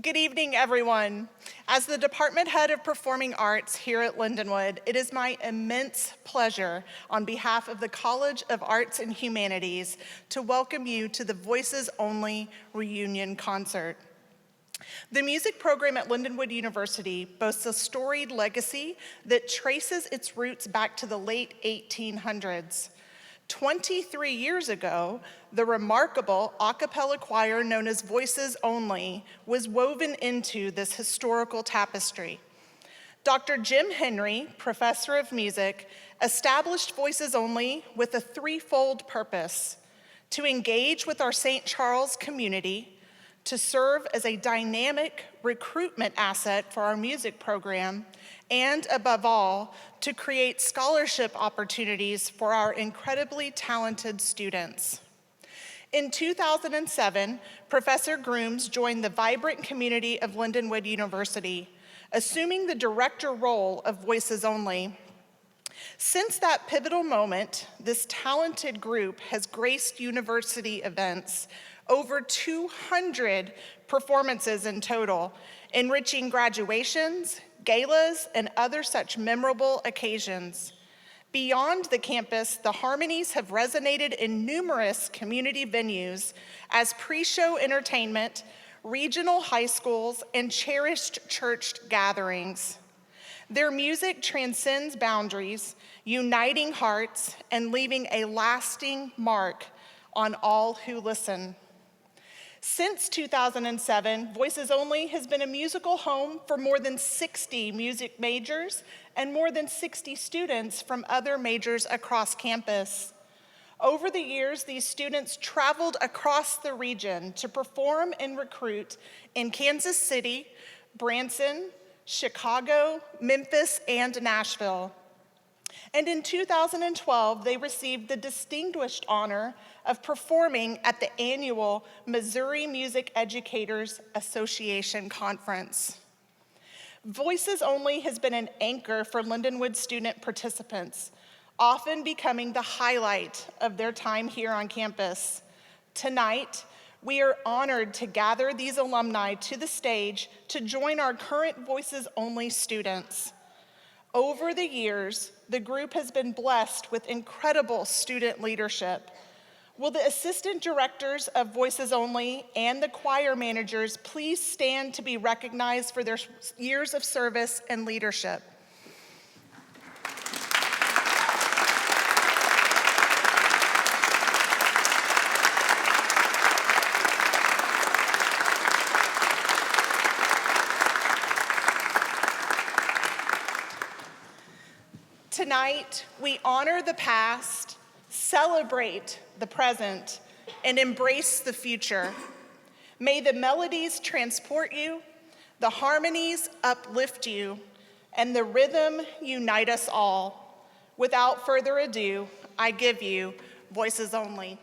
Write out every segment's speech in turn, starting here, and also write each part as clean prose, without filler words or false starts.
Good evening, everyone. As the Department Head of Performing Arts here at Lindenwood, it is my immense pleasure on behalf of the College of Arts and Humanities to welcome you to the Voices Only Reunion Concert. The music program at Lindenwood University boasts a storied legacy that traces its roots back to the late 1800s. 23 years ago, the remarkable a cappella choir known as Voices Only was woven into this historical tapestry. Dr. Jim Henry, professor of music, established Voices Only with a threefold purpose: to engage with our St. Charles community, to serve as a dynamic recruitment asset for our music program, and above all, to create scholarship opportunities for our incredibly talented students. In 2007, Professor Grooms joined the vibrant community of Lindenwood University, assuming the director role of Voices Only. Since that pivotal moment, this talented group has graced university events, over 200 performances in total, enriching graduations, galas, and other such memorable occasions. Beyond the campus, the harmonies have resonated in numerous community venues as pre-show entertainment, regional high schools, and cherished church gatherings. Their music transcends boundaries, uniting hearts and leaving a lasting mark on all who listen. Since 2007, Voices Only has been a musical home for more than 60 music majors and more than 60 students from other majors across campus. Over the years, these students traveled across the region to perform and recruit in Kansas City, Branson, Chicago, Memphis, and Nashville. And in 2012, they received the distinguished honor of performing at the annual Missouri Music Educators Association Conference. Voices Only has been an anchor for Lindenwood student participants, often becoming the highlight of their time here on campus. Tonight, we are honored to gather these alumni to the stage to join our current Voices Only students. Over the years, the group has been blessed with incredible student leadership. Will the assistant directors of Voices Only and the choir managers please stand to be recognized for their years of service and leadership? Tonight, we honor the past, celebrate the present, and embrace the future. May the melodies transport you, the harmonies uplift you, and the rhythm unite us all. Without further ado, I give you Voices Only.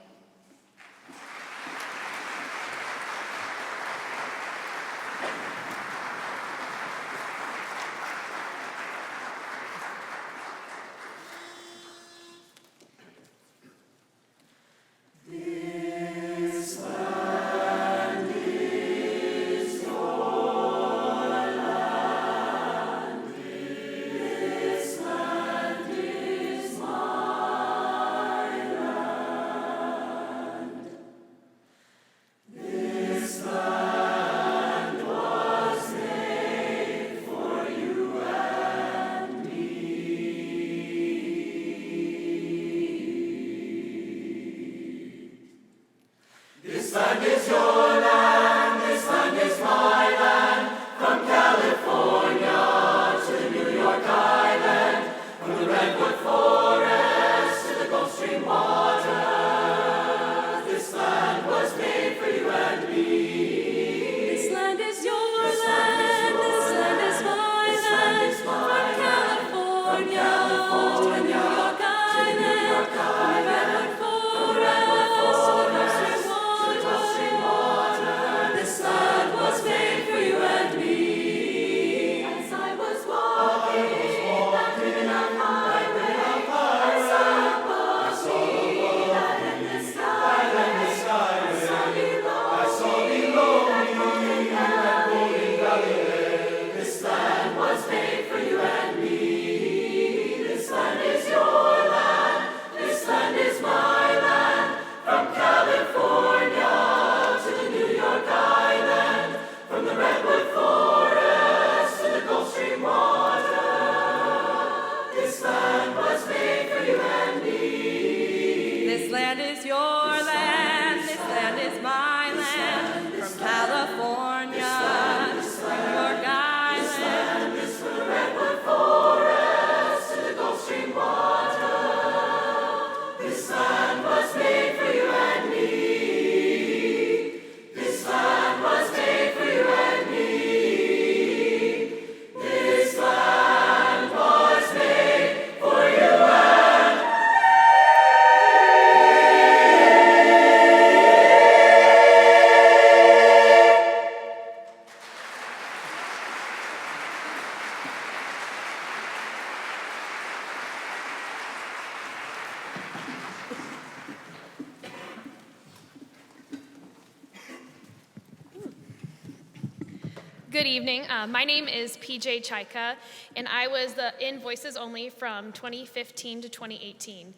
Good evening. My name is PJ Chaika, and I was in Voices Only from 2015 to 2018.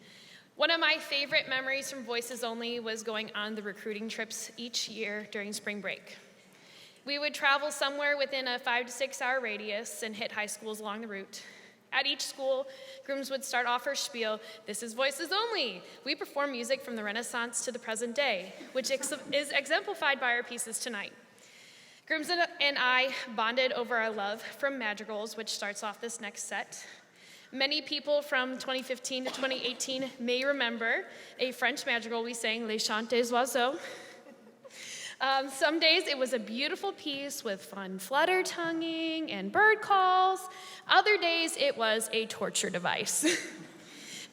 One of my favorite memories from Voices Only was going on the recruiting trips each year during spring break. We would travel somewhere within a 5 to 6 hour radius and hit high schools along the route. At each school, grooms would start off her spiel, "This is Voices Only. We perform music from the Renaissance to the present day," which is exemplified by our pieces tonight. Grooms and I bonded over our love from madrigals, which starts off this next set. Many people from 2015 to 2018 may remember a French madrigal we sang, Les Chants des Oiseaux. Some days it was a beautiful piece with fun flutter tonguing and bird calls. Other days it was a torture device.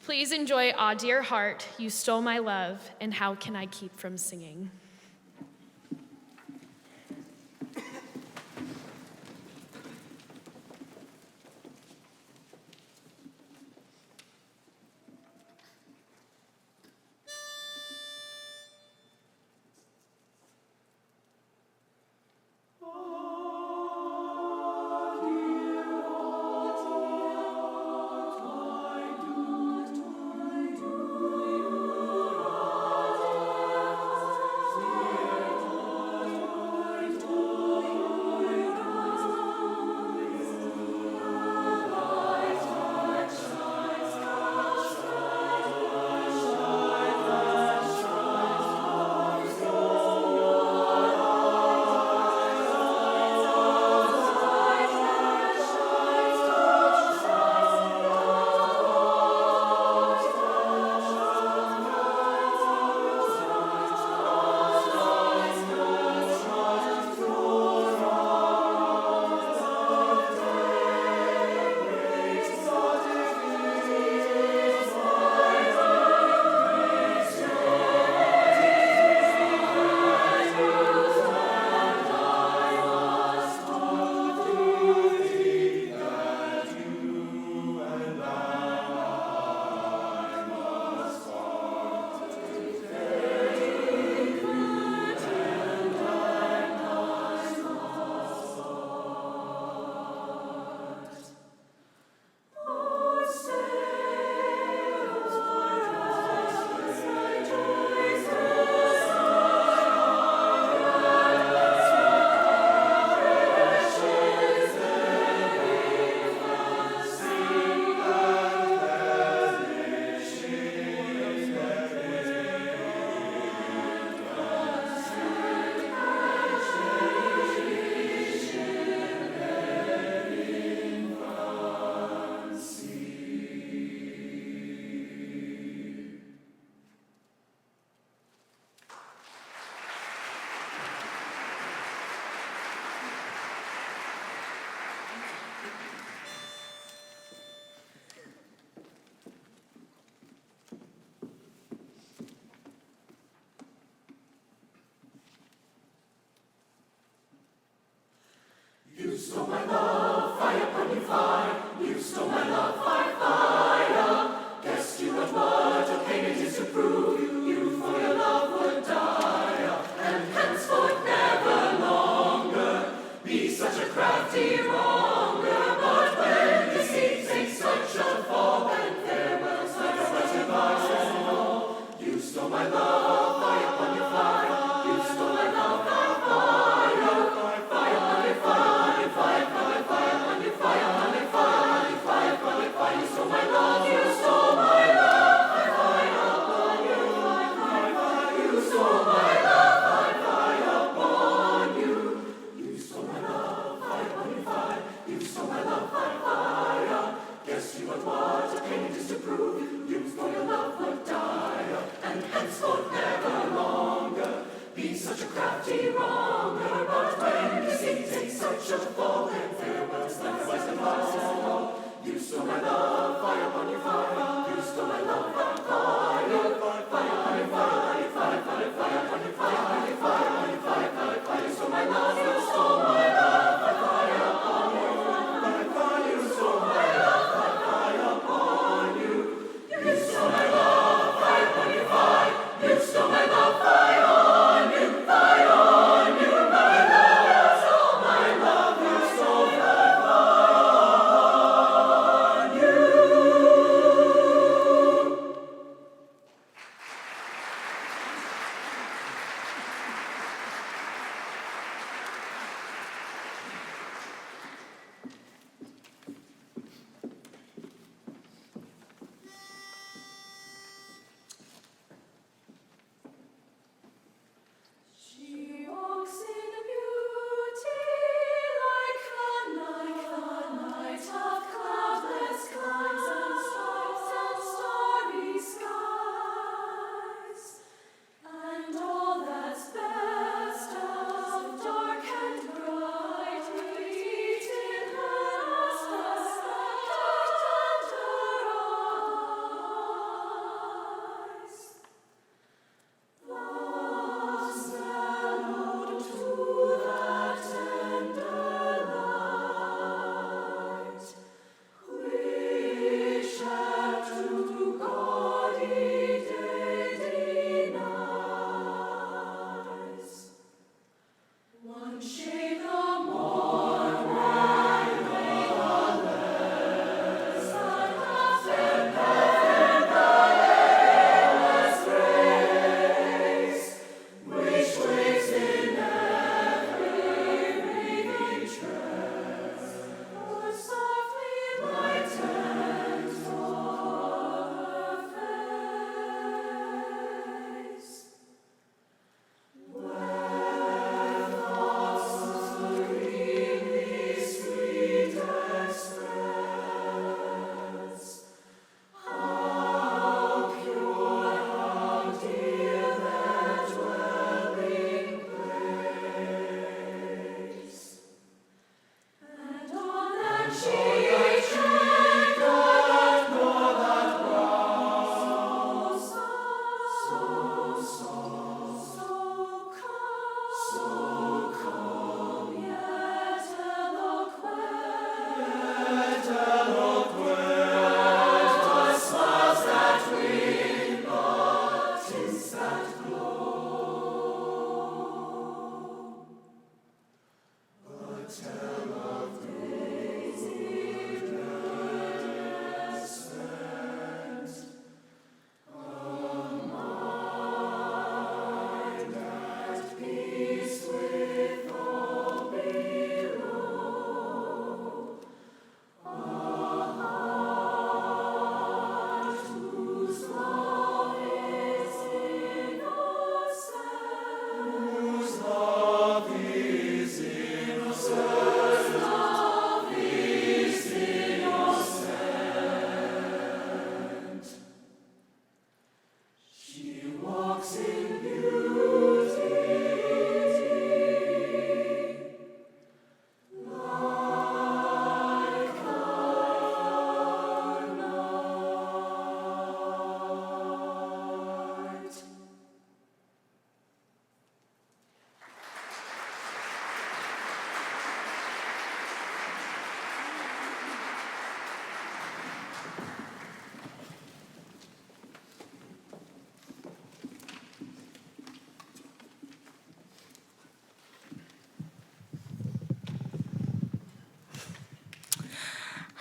Please enjoy "Ah Dear Heart, You Stole My Love," and "How Can I Keep From Singing?" You stole my love, fire upon you fire. You stole my love, fire, fire. Guessed you would much of pain it is to prove you for your love would die. And henceforth never longer be such a crafty wronger. But when deceit takes such a fall, then farewell, such devices and all. You stole my love, fire upon your fire. You stole my love, fire, fire. Fire upon your fire. Fire, fire, fire, on your fire, on your fire, on your fire, on your fire, on your fire.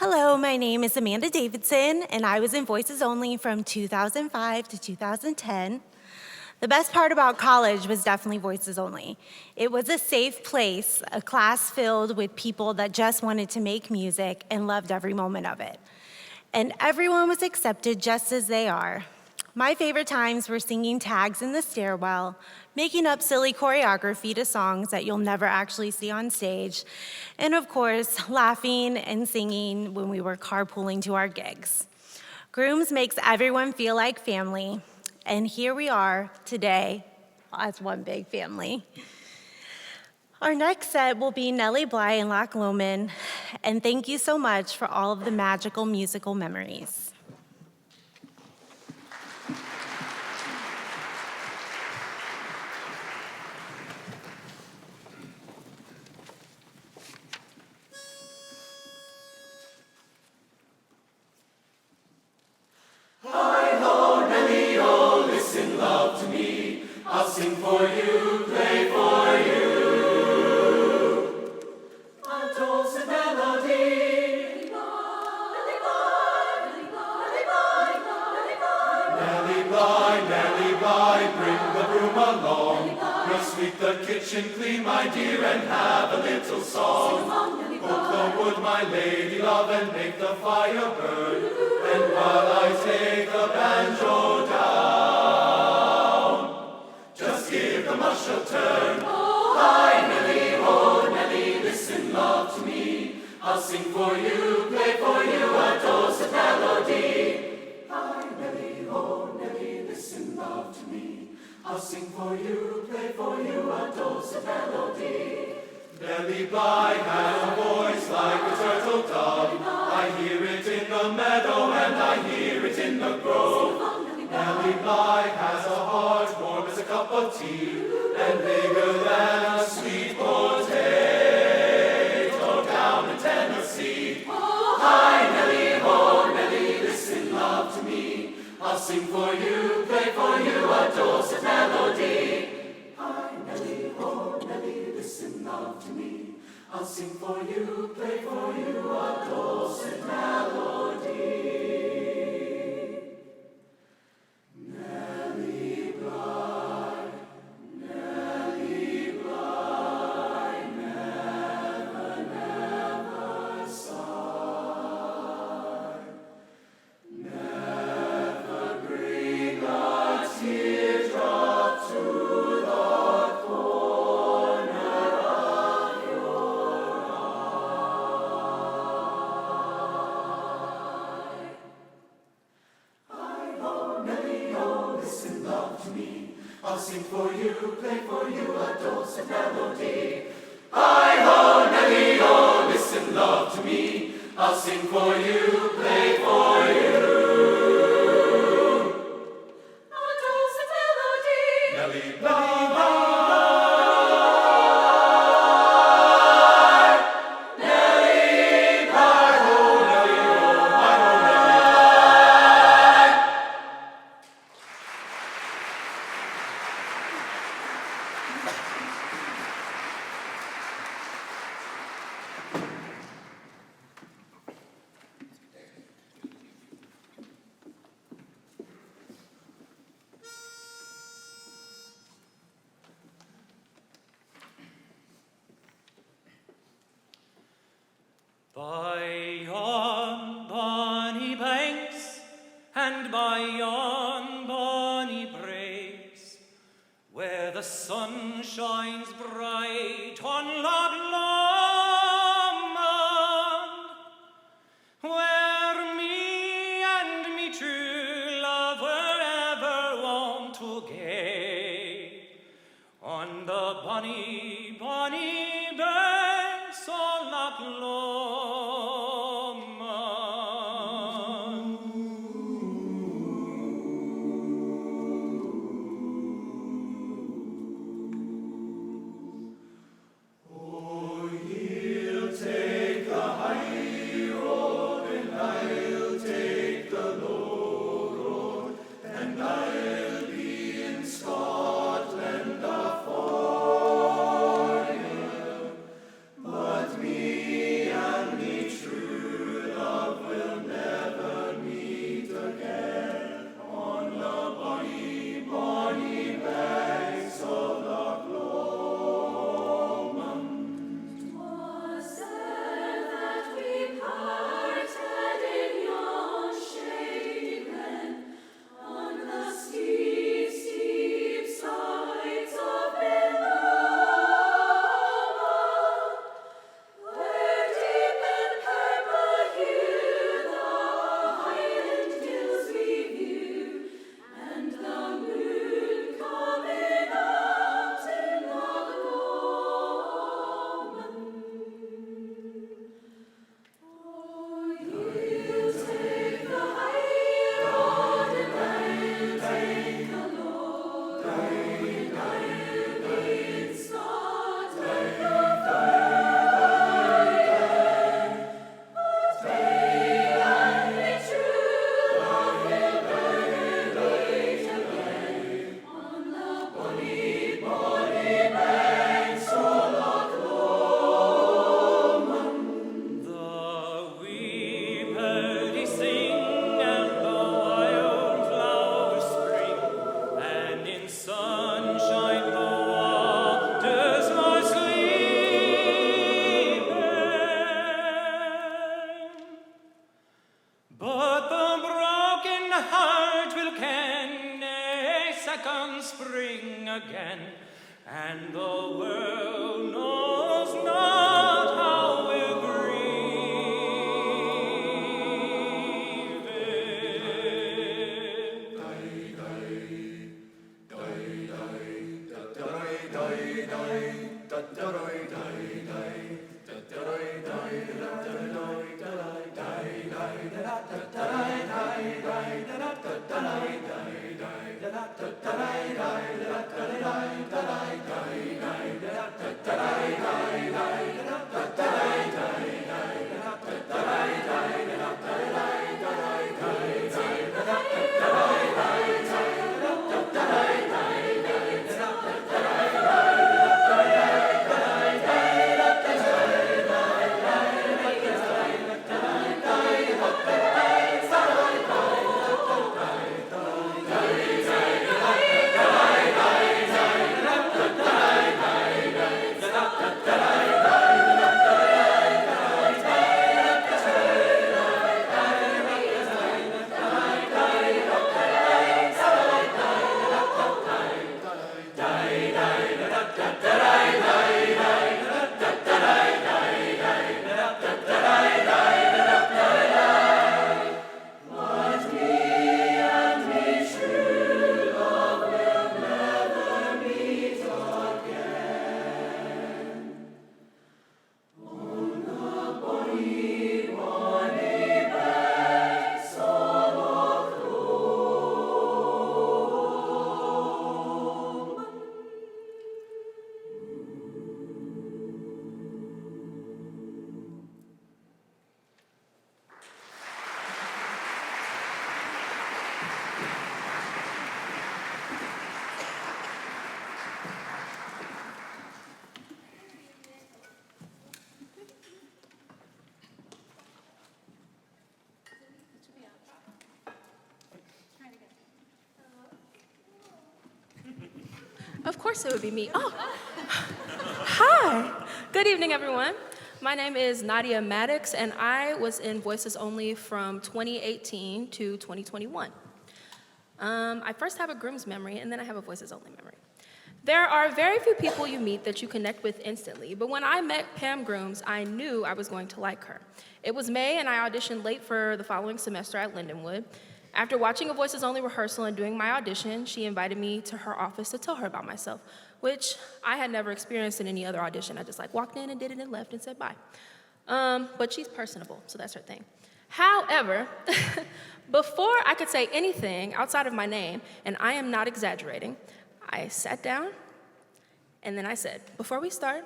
Hello, my name is Amanda Davidson, and I was in Voices Only from 2005 to 2010. The best part about college was definitely Voices Only. It was a safe place, a class filled with people that just wanted to make music and loved every moment of it. And everyone was accepted just as they are. My favorite times were singing tags in the stairwell, making up silly choreography to songs that you'll never actually see on stage, and of course, laughing and singing when we were carpooling to our gigs. Grooms makes everyone feel like family, and here we are today as one big family. Our next set will be Nellie Bly and Loch Lomond, and thank you so much for all of the magical musical memories. I'll sing for you, play for you. A dulcet melody. Nellie Bly, bring the broom along. We'll sweep the kitchen clean, my dear, and have a little song. Poke the wood, my lady love, and make the fire burn. And while I take the banjo down, just give the mush a turn. Oh, hi, Nellie, oh, Nellie, listen, love, to me. I'll sing for you, play for you a dulcet melody. Hi, Nellie, oh, Nellie, listen, love, to me. I'll sing for you, play for you a dulcet melody. Nellie Bly has a voice like a turtle dove. I hear it in the meadow and I hear it in the grove. Nellie Bly has a heart warm as a cup of tea and bigger than a sweet potato down in Tennessee. Oh, hi, Nellie, oh, Nellie, listen, love, to me. I'll sing for you, play for you a dulcet melody. Hi, Nellie, oh, Nellie, listen, love, to me. I'll sing for you, play for you a dulcet melody. Nellie Bly, Nellie Bly, never, never sigh. Never bring a teardrop to the corner of your eye. Hi-ho, Nellie, oh, listen, love, to me. I'll sing for you, play for you a dulcet melody. Hi-ho, Nellie, oh, listen, love, to me. I'll sing for you, play for you a dulcet melody. Nellie Bly. By yon bonny banks and by yon bonny braes, where the sun shines bright on Loch Lomond, where me and me true love were ever wont to gae, on the bonny, bonny banks of Loch Lomond. Spring again, and the world knows not how we're Of course it would be me. Oh, hi. Good evening, everyone. My name is Nadia Maddox, and I was in Voices Only from 2018 to 2021. I first have a groom's memory, and then I have a Voices Only memory. There are very few people you meet that you connect with instantly, but when I met Pam Grooms, I knew I was going to like her. It was May, and I auditioned late for the following semester at Lindenwood. After watching a Voices Only rehearsal and doing my audition, she invited me to her office to tell her about myself, which I had never experienced in any other audition. I just walked in and did it and left and said bye. But she's personable, so that's her thing. However, before I could say anything outside of my name, and I am not exaggerating, I sat down and then I said, before we start,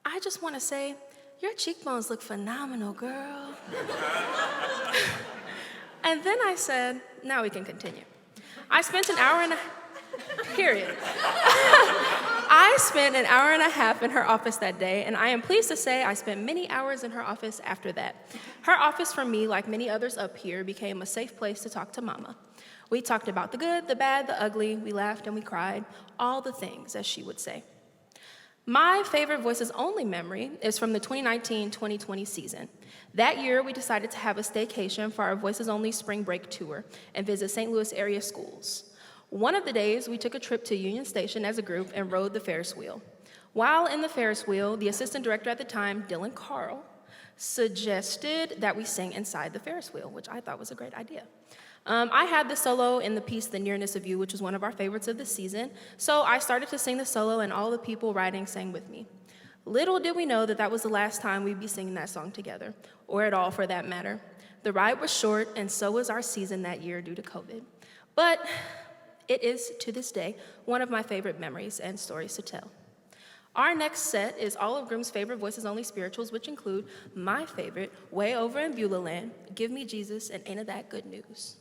I just want to say, your cheekbones look phenomenal, girl. And then I said, now we can continue. I spent an hour and a period. I spent an hour and a half in her office that day, and I am pleased to say I spent many hours in her office after that. Her office for me, like many others up here, became a safe place to talk to mama. We talked about the good, the bad, the ugly, we laughed and we cried, all the things, as she would say. My favorite Voices Only memory is from the 2019-2020 season. That year, we decided to have a staycation for our Voices Only spring break tour and visit St. Louis area schools. One of the days, we took a trip to Union Station as a group and rode the Ferris wheel. While in the Ferris wheel, the assistant director at the time, Dylan Carl, suggested that we sing inside the Ferris wheel, which I thought was a great idea. I had the solo in the piece The Nearness of You, which was one of our favorites of the season, so I started to sing the solo and all the people riding sang with me. Little did we know that that was the last time we'd be singing that song together, or at all for that matter. The ride was short, and so was our season that year due to COVID. But it is, to this day, one of my favorite memories and stories to tell. Our next set is all of Groom's favorite Voices Only spirituals, which include my favorite, Way Over in Beulah Land, Give Me Jesus, and Ain't It That Good News.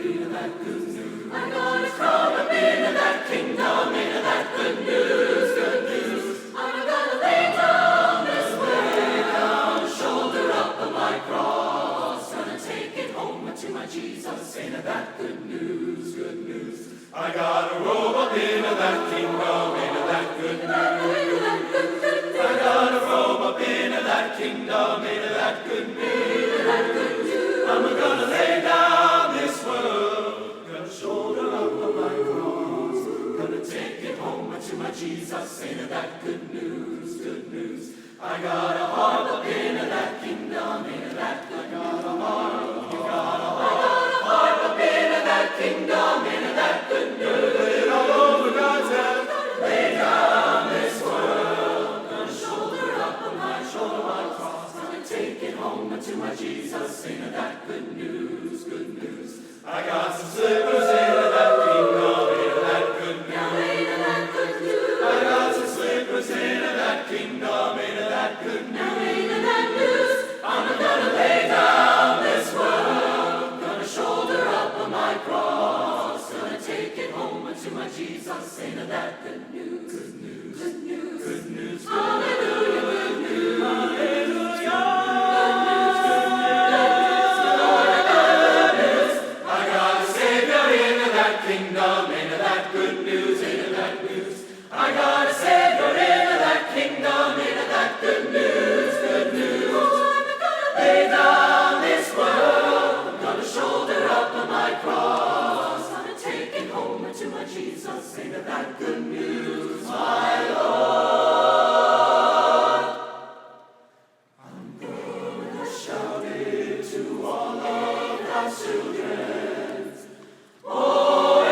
I'm gonna crawl up into that kingdom, into that good news, good news. I'm gonna lay down this way, down, shoulder up on my cross. Gonna take it home to my Jesus, into that good news, good news. I gotta roll up into that kingdom, into that good news. I gotta roll up into that kingdom, into that good news. I'm gonna lay down this world, gonna shoulder up on my cross, gonna take it home to my Jesus, into that good news, good news. I gotta harp up into that kingdom, into that good news. I gotta harp up into that kingdom, into that good news. Lay it all over God's head, lay down this world, gonna shoulder up on my cross, gonna take it home to my Jesus, into that good news, good news. I got some slippers into that kingdom, into that good news. I got some slippers into that kingdom, into that good news. I'm gonna lay down this world, gonna shoulder up on my cross, gonna take it home to my Jesus, into that good news, good news, good news, good news. Hallelujah, good news, hallelujah. Kingdom, into that good news, into that news. I got a Savior into that kingdom, into that good news, good news. Oh, I'm gonna lay down this world, I'm gonna shoulder up on my cross, gonna take it home to my Jesus, into that good news, my Lord. I'm gonna shout it to all of God's children. Oh,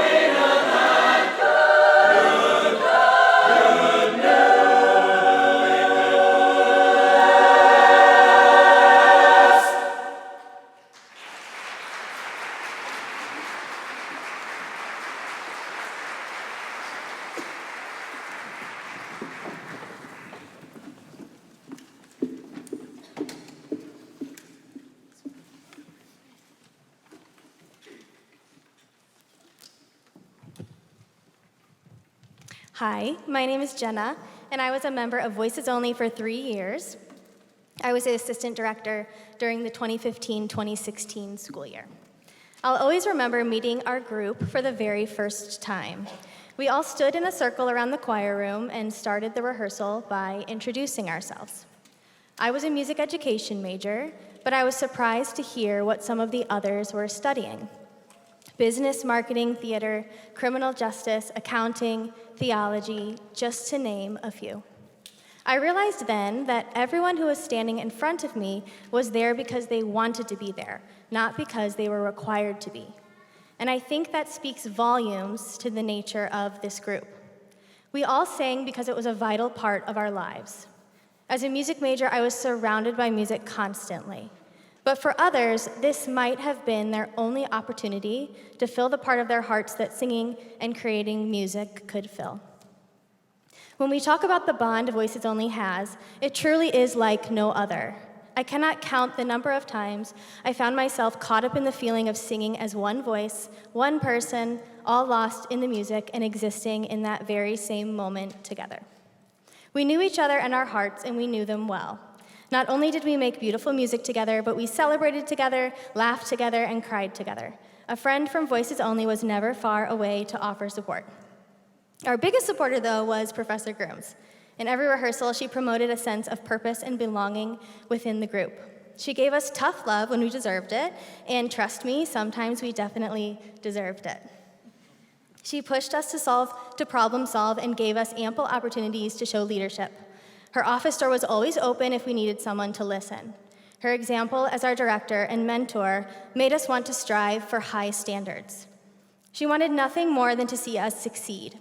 Hi, my name is Jenna, and I was a member of Voices Only for 3 years. I was the assistant director during the 2015-2016 school year. I'll always remember meeting our group for the very first time. We all stood in a circle around the choir room and started the rehearsal by introducing ourselves. I was a music education major, but I was surprised to hear what some of the others were studying. Business, marketing, theater, criminal justice, accounting, theology, just to name a few. I realized then that everyone who was standing in front of me was there because they wanted to be there, not because they were required to be. And I think that speaks volumes to the nature of this group. We all sang because it was a vital part of our lives. As a music major, I was surrounded by music constantly. But for others, this might have been their only opportunity to fill the part of their hearts that singing and creating music could fill. When we talk about the bond Voices Only has, it truly is like no other. I cannot count the number of times I found myself caught up in the feeling of singing as one voice, one person, all lost in the music and existing in that very same moment together. We knew each other and our hearts, and we knew them well. Not only did we make beautiful music together, but we celebrated together, laughed together, and cried together. A friend from Voices Only was never far away to offer support. Our biggest supporter, though, was Professor Grooms. In every rehearsal, she promoted a sense of purpose and belonging within the group. She gave us tough love when we deserved it, and trust me, sometimes we definitely deserved it. She pushed us to problem solve, and gave us ample opportunities to show leadership. Her office door was always open if we needed someone to listen. Her example as our director and mentor made us want to strive for high standards. She wanted nothing more than to see us succeed,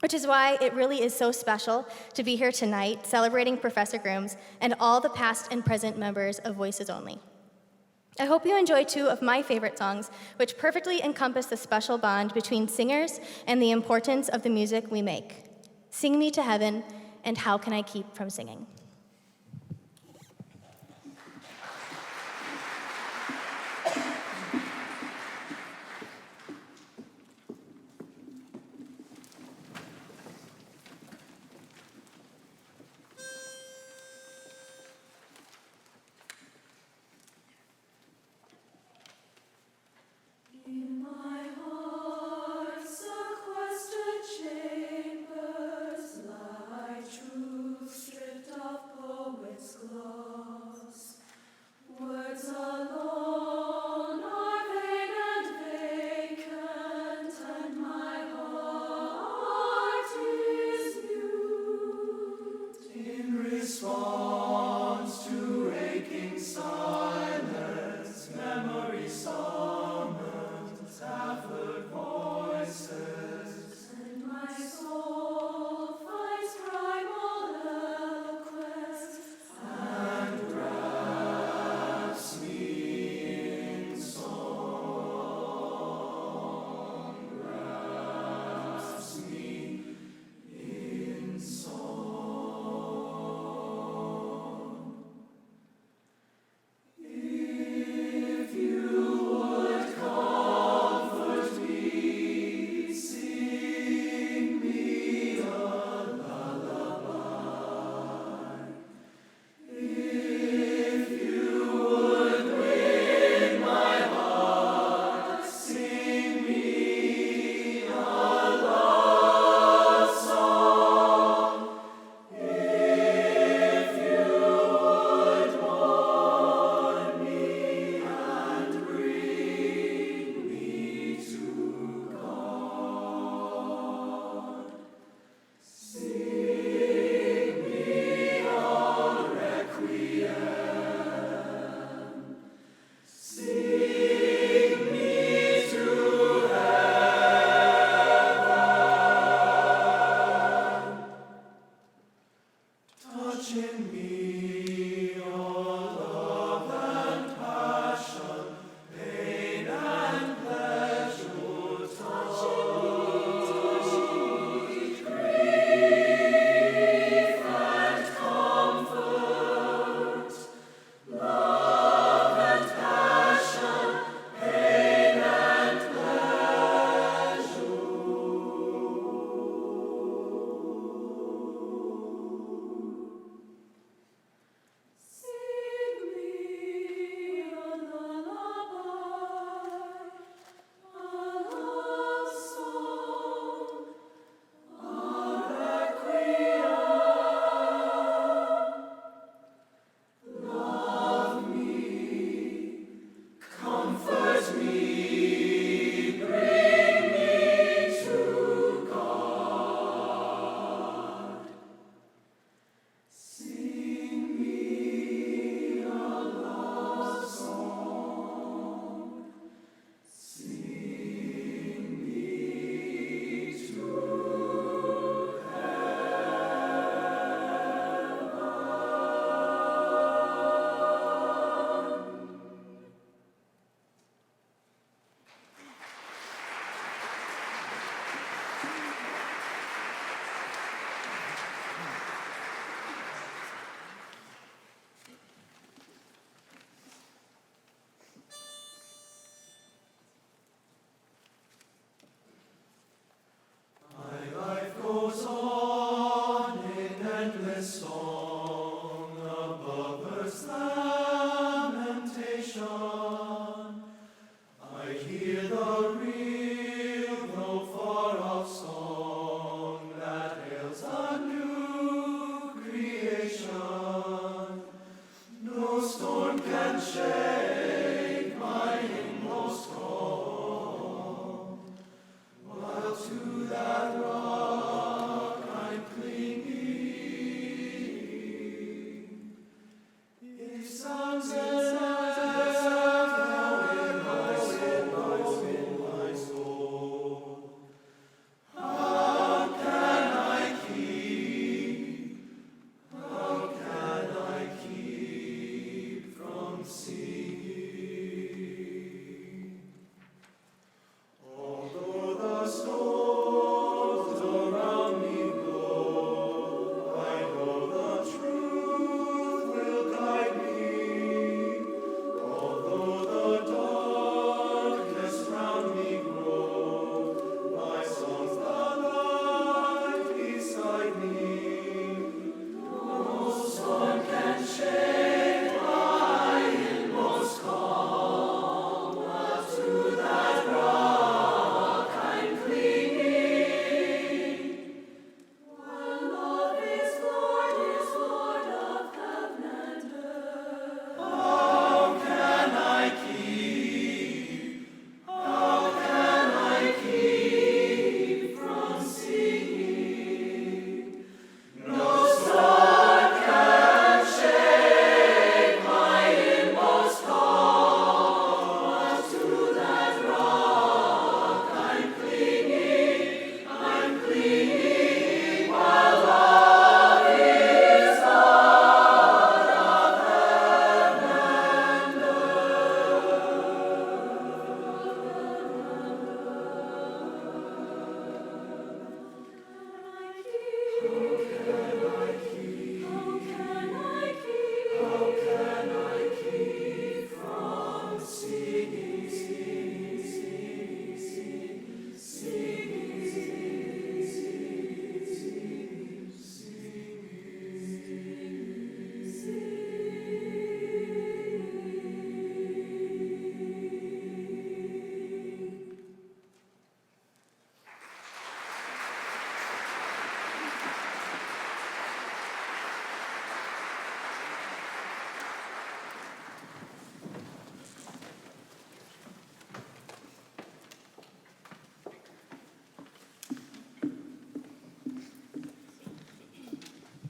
which is why it really is so special to be here tonight celebrating Professor Grooms and all the past and present members of Voices Only. I hope you enjoy two of my favorite songs, which perfectly encompass the special bond between singers and the importance of the music we make. Sing Me to Heaven and How Can I Keep from Singing?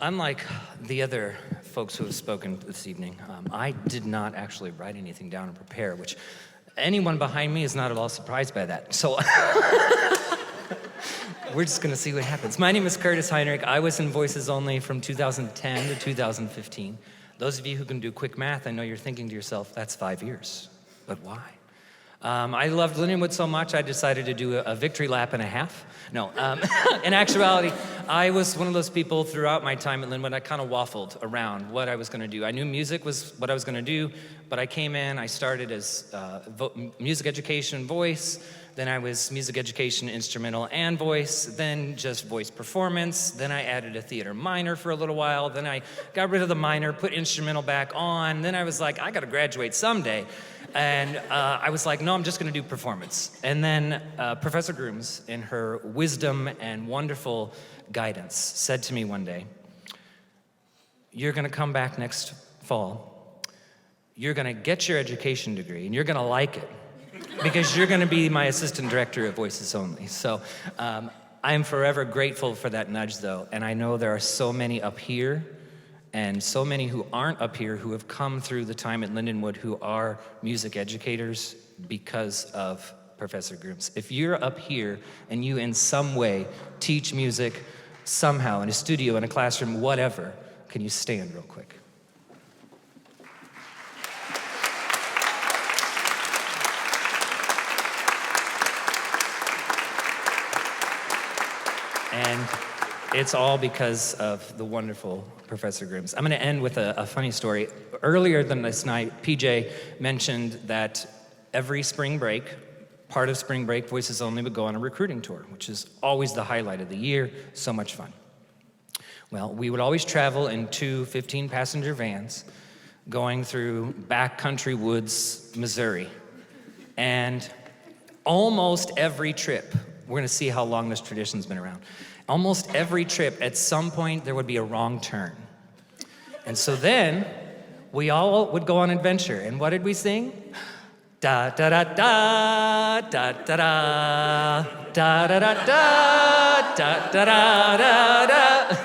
unlike the other folks who have spoken this evening, I did not actually write anything down and prepare, which anyone behind me is not at all surprised by that. So we're just going to see what happens. My name is Curtis Heinrich. I was in Voices Only from 2010 to 2015. Those of you who can do quick math, I know you're thinking to yourself, that's 5 years. But why? I loved Lindenwood so much, I decided to do a victory lap and a half. No, in actuality, I was one of those people throughout my time at Lindenwood, I kind of waffled around what I was going to do. I knew music was what I was going to do, but I came in, I started as music education voice, then I was music education instrumental and voice, then just voice performance, then I added a theater minor for a little while, then I got rid of the minor, put instrumental back on, then I was like, I got to graduate someday. And I was like, no, I'm just going to do performance. And then Professor Grooms, in her wisdom and wonderful guidance, said to me one day, you're going to come back next fall. You're going to get your education degree, and you're going to like it, because you're going to be my assistant director at Voices Only. So I am forever grateful for that nudge, though. And I know there are so many up here and so many who aren't up here who have come through the time at Lindenwood who are music educators because of Professor Grooms. If you're up here and you in some way teach music somehow in a studio, in a classroom, whatever, can you stand real quick? And it's all because of the wonderful Professor Grooms. I'm going to end with a funny story. Earlier than this night, PJ mentioned that every spring break, part of spring break, Voices Only would go on a recruiting tour, which is always the highlight of the year. So much fun. Well, we would always travel in two 15-passenger vans going through backcountry woods, Missouri. And almost every trip, we're going to see how long this tradition's been around. Almost every trip, at some point, there would be a wrong turn. And so then, we all would go on adventure. And what did we sing? Da da da da, da da da, da da da da, da da da da.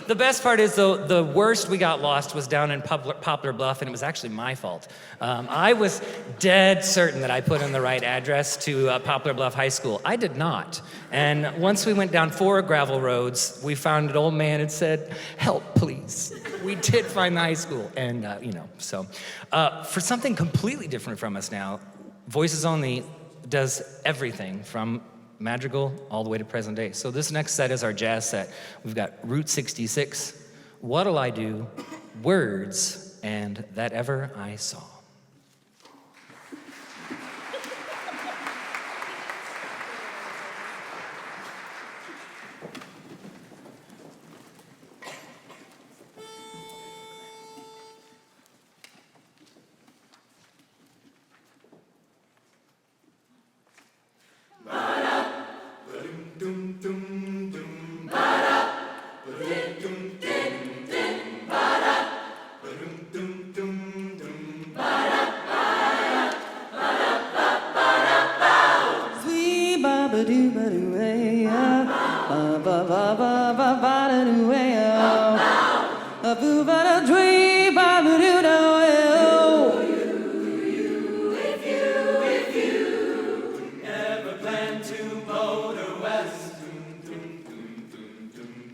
The best part is, though, the worst we got lost was down in Poplar Bluff, and it was actually my fault. I was dead certain that I put in the right address to Poplar Bluff High School. I did not. And once we went down 4 gravel roads, we found an old man and said, help, please. We did find the high school. And, so for something completely different from us now, Voices Only does everything from madrigal all the way to present day. So this next set is our jazz set. We've got Route 66, What'll I Do, Words, and That Ever I Saw.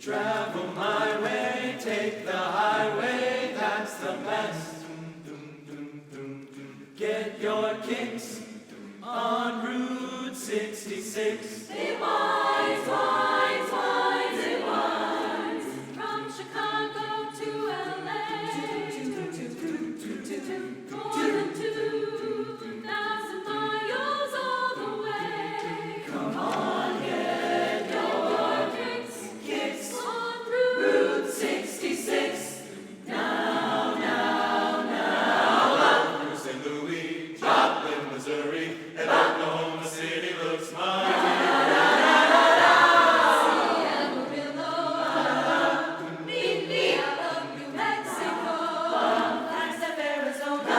Travel my way, take the highway, that's the best. Get your kicks on Route 66. It winds, winds, winds, it winds from Chicago to LA. More than 2,000 miles all the way. Come on, get your kicks On Route 66. Now, through St. Louis, Joplin, Missouri, and Oklahoma City looks mighty. Amarillo, meet me out of New Mexico. Flagstaff, Arizona,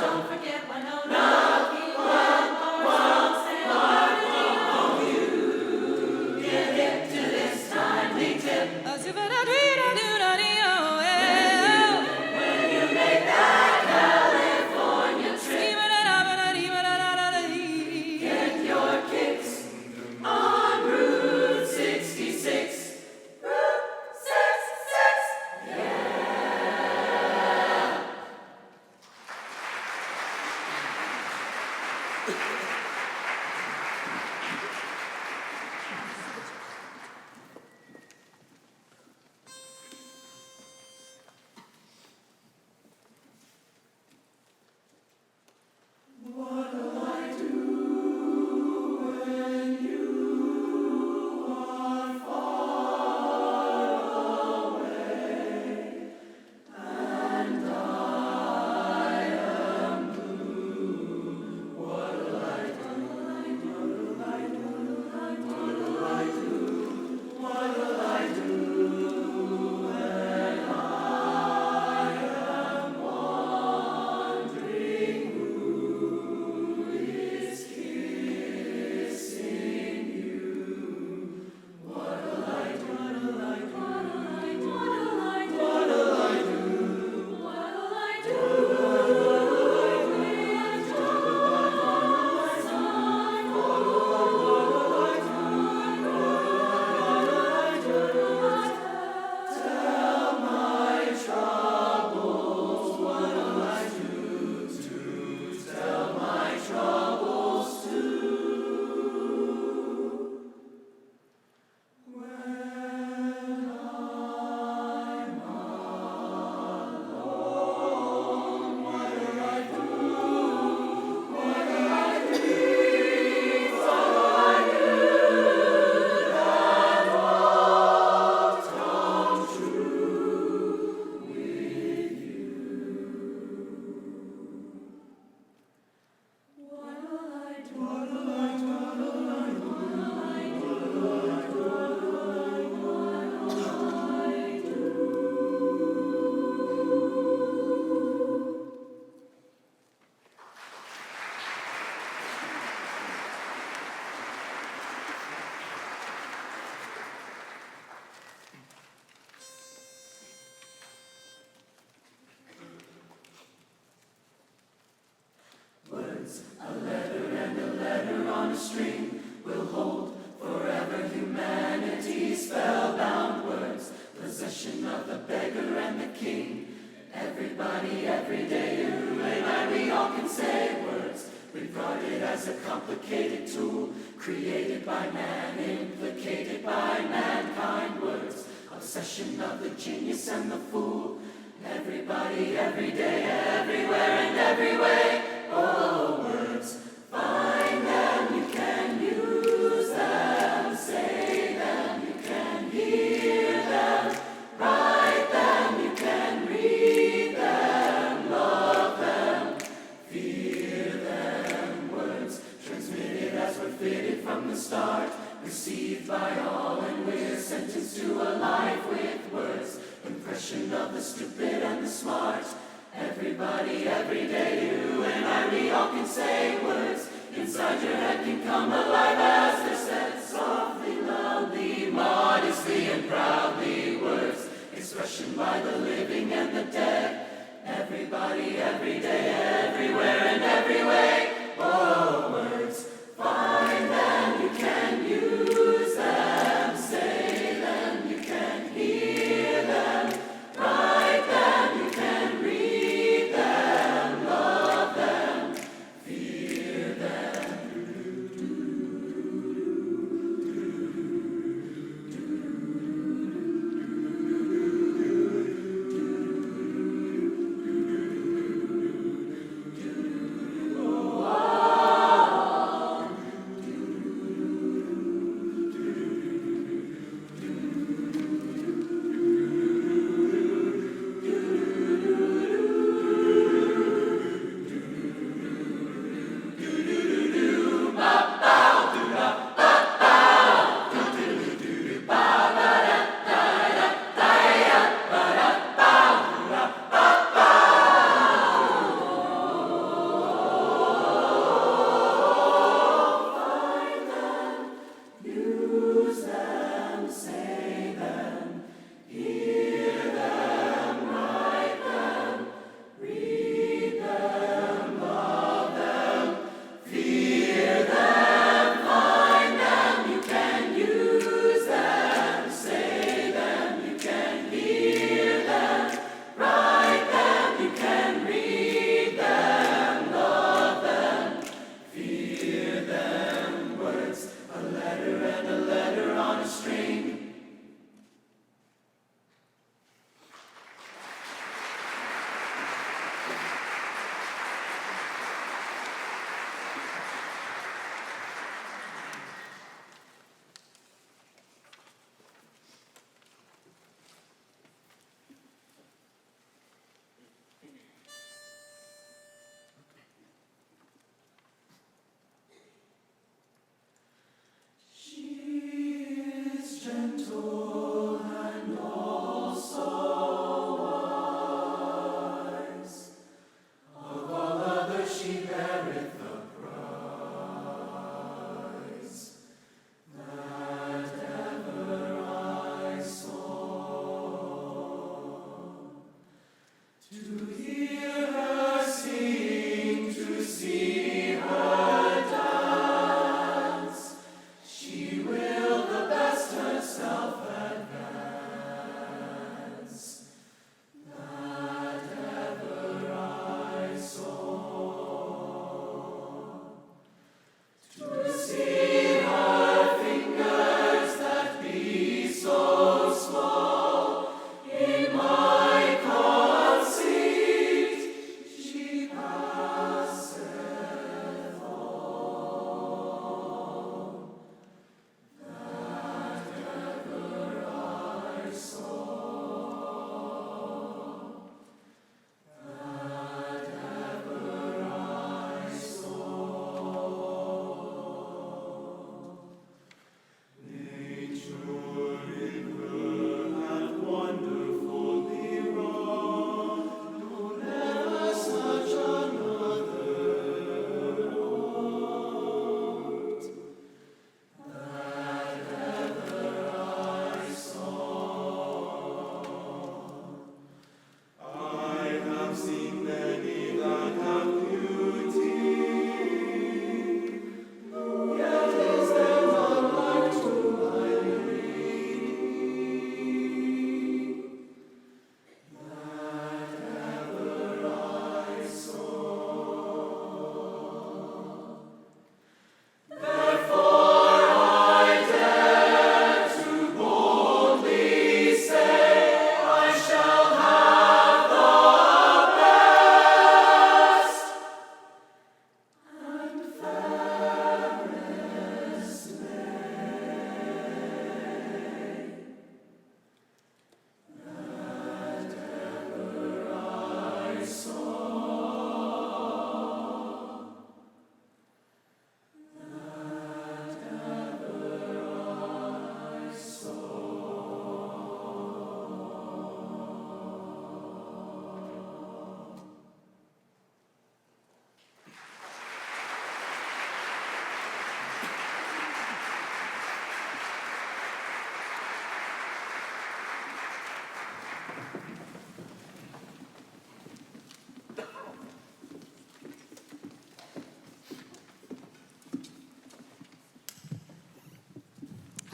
don't forget Winona. San Martin, you get hip to this timely tip.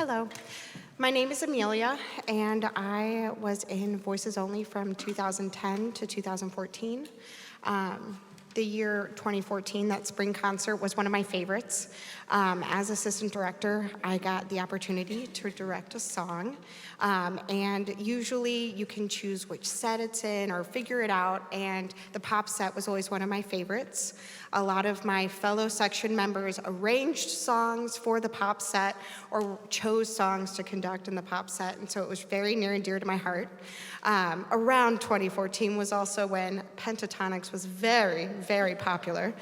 Hello. My name is Amelia, and I was in Voices Only from 2010 to 2014. The year 2014, that spring concert, was one of my favorites. As assistant director, I got the opportunity to direct a song, and usually you can choose which set it's in or figure it out, and the pop set was always one of my favorites. A lot of my fellow section members arranged songs for the pop set or chose songs to conduct in the pop set, and so it was very near and dear to my heart. Around 2014 was also when Pentatonics was very, very popular,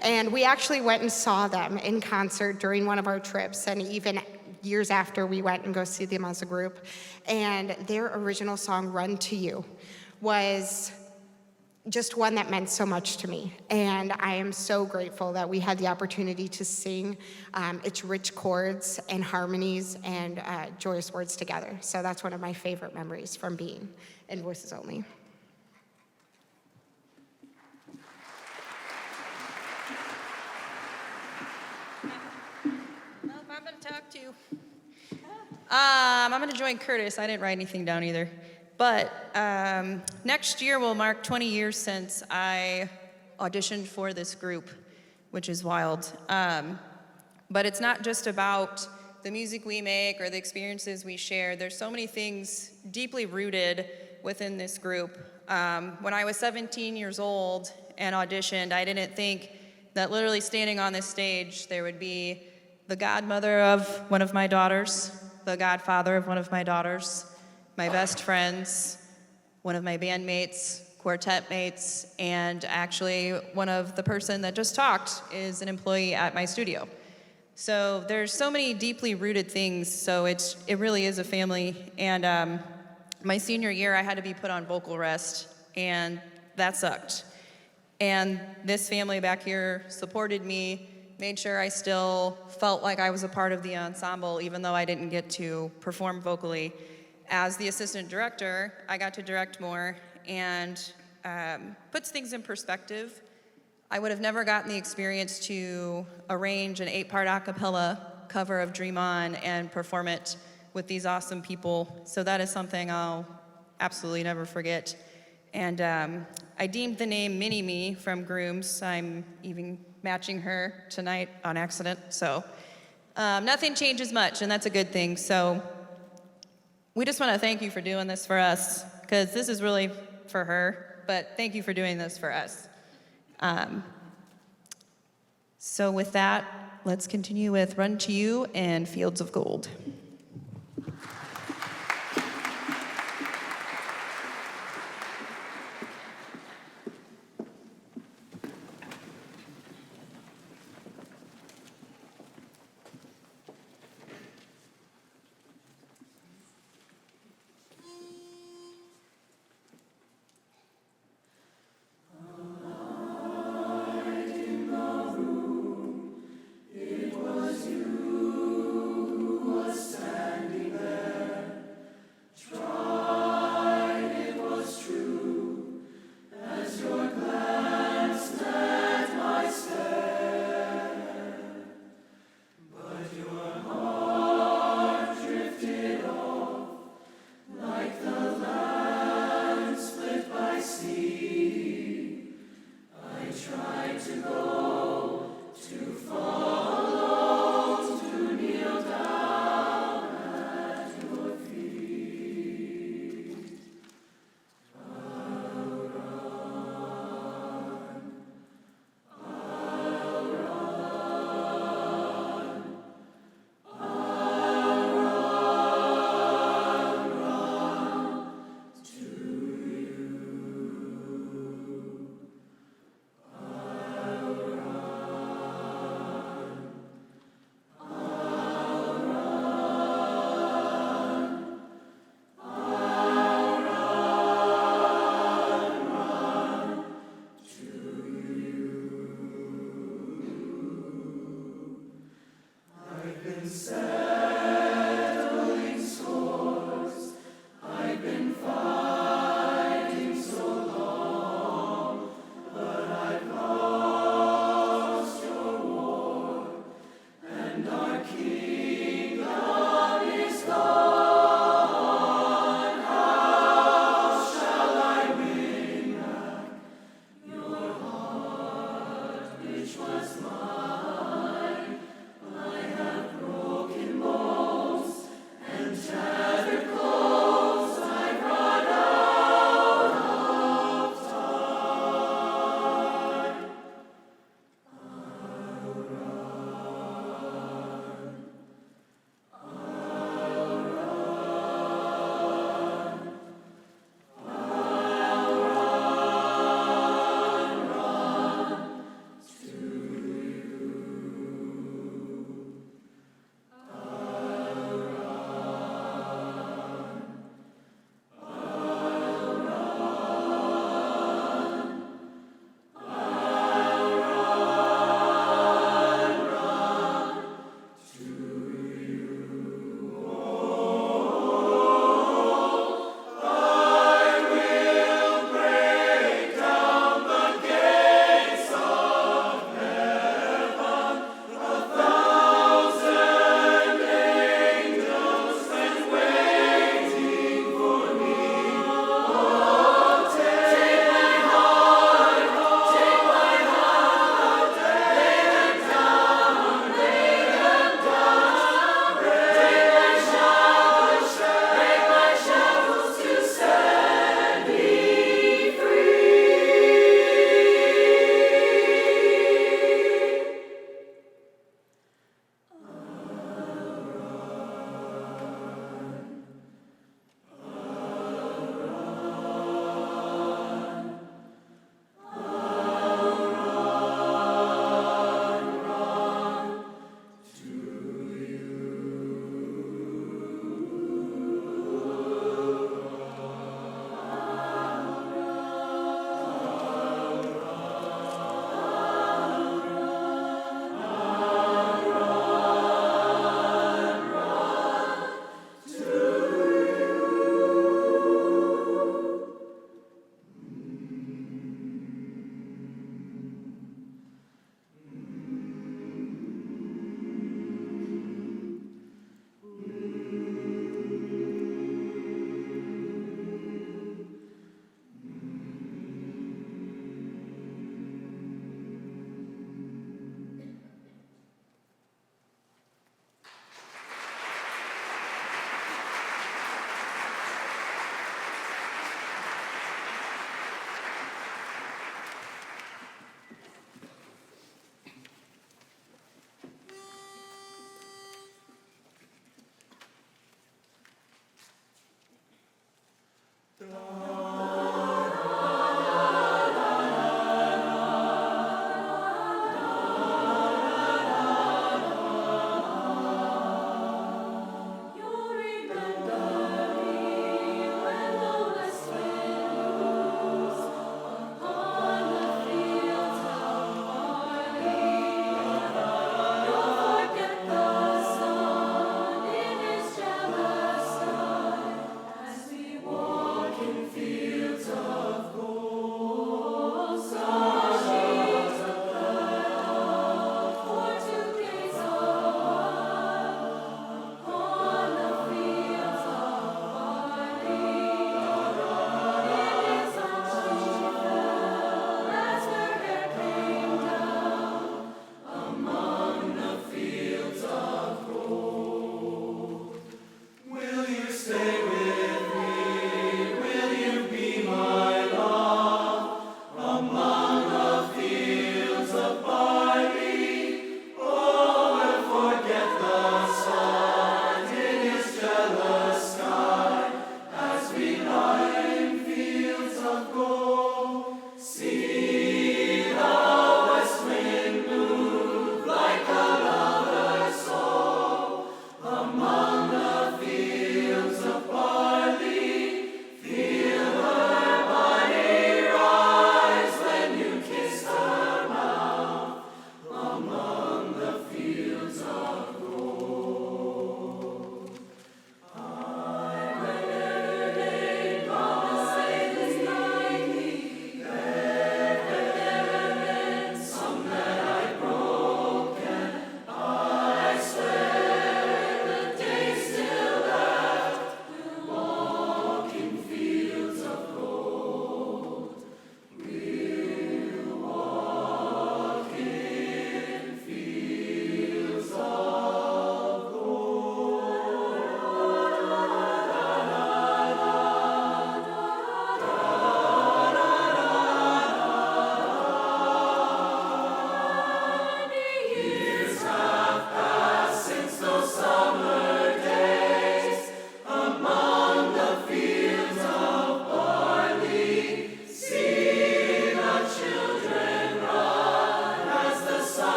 and we actually went and saw them in concert during one of our trips, and even years after we went and go see them as a group. And their original song, Run to You, was just one that meant so much to me. And I am so grateful that we had the opportunity to sing its rich chords and harmonies and joyous words together. So that's one of my favorite memories from being in Voices Only. Well, if I'm going to talk to you, I'm going to join Curtis. I didn't write anything down either. But next year will mark 20 years since I auditioned for this group, which is wild. But it's not just about the music we make or the experiences we share. There's so many things deeply rooted within this group. When I was 17 years old and auditioned, I didn't think that literally standing on this stage, there would be the godmother of one of my daughters, the godfather of one of my daughters, my best friends, one of my bandmates, quartet mates, and actually one of the person that just talked is an employee at my studio. So there's so many deeply rooted things, so it really is a family. And my senior year, I had to be put on vocal rest, and that sucked. And this family back here supported me, made sure I still felt like I was a part of the ensemble, even though I didn't get to perform vocally. As the assistant director, I got to direct more and puts things in perspective. I would have never gotten the experience to arrange an 8-part a cappella cover of Dream On and perform it with these awesome people. So that is something I'll absolutely never forget. And I deemed the name Mini-Me from Grooms. I'm even matching her tonight on accident. So nothing changes much, and that's a good thing. So we just want to thank you for doing this for us, because this is really for her, but thank you for doing this for us. So with that, let's continue with Run to You and Fields of Gold.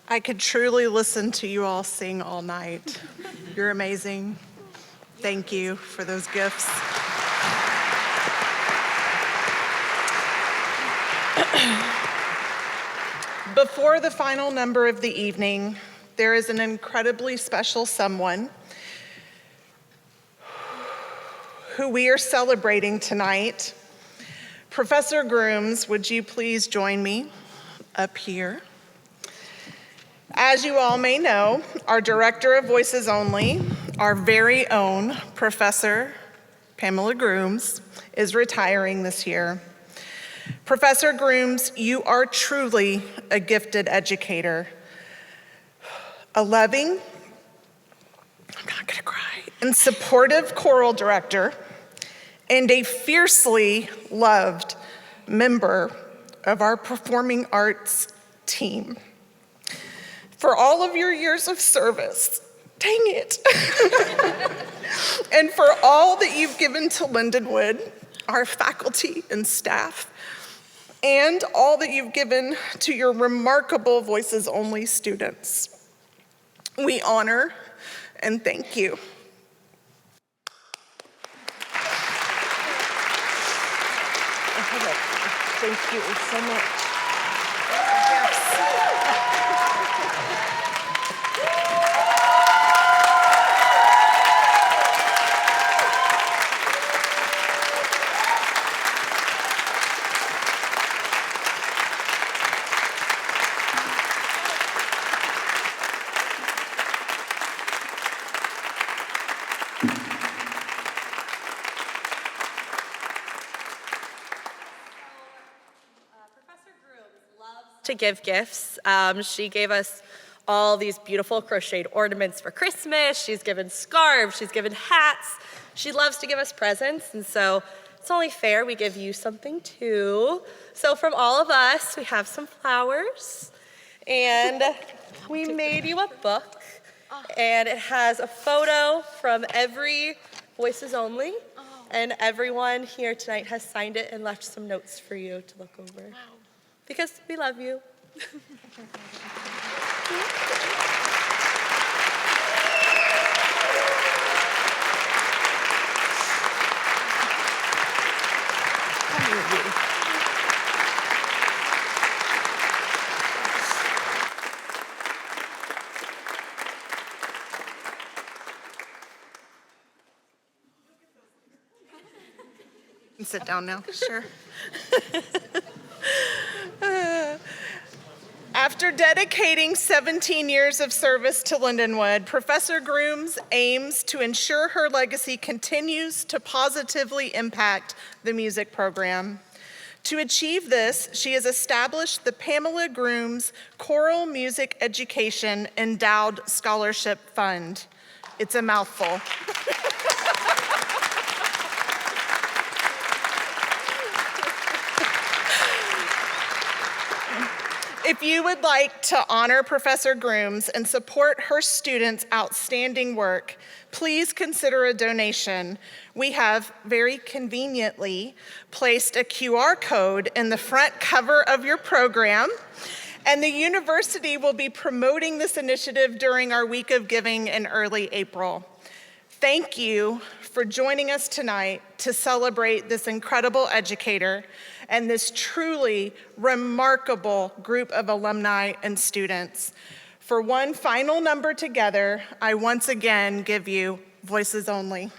I could truly listen to you all sing all night. You're amazing. Thank you for those gifts. Before the final number of the evening, there is an incredibly special someone who we are celebrating tonight. Professor Grooms, would you please join me up here? As you all may know, our Director of Voices Only, our very own Professor Pamela Grooms, is retiring this year. Professor Grooms, you are truly a gifted educator, a loving, I'm not gonna cry, and supportive choral director, and a fiercely loved member of our performing arts team. For all of your years of service, dang it, and for all that you've given to Lindenwood, our faculty and staff, and all that you've given to your remarkable Voices Only students. We honor and thank you. Thank you so much. To give gifts. She gave us all these beautiful crocheted ornaments for Christmas. She's given scarves, she's given hats. She loves to give us presents, and so it's only fair we give you something too. So from all of us, we have some flowers, and we made you a book, and it has a photo from every Voices Only, and everyone here tonight has signed it and left some notes for you to look over. Wow. Because we love you. Sit down now, sure. After dedicating 17 years of service to Lindenwood, Professor Grooms aims to ensure her legacy continues to positively impact the music program. To achieve this, she has established the Pamela Grooms Choral Music Education Endowed Scholarship Fund. It's a mouthful. If you would like to honor Professor Grooms and support her students' outstanding work, please consider a donation. We have very conveniently placed a QR code in the front cover of your program, and the university will be promoting this initiative during our Week of Giving in early April. Thank you for joining us tonight to celebrate this incredible educator and this truly remarkable group of alumni and students. For one final number together, I once again give you Voices Only.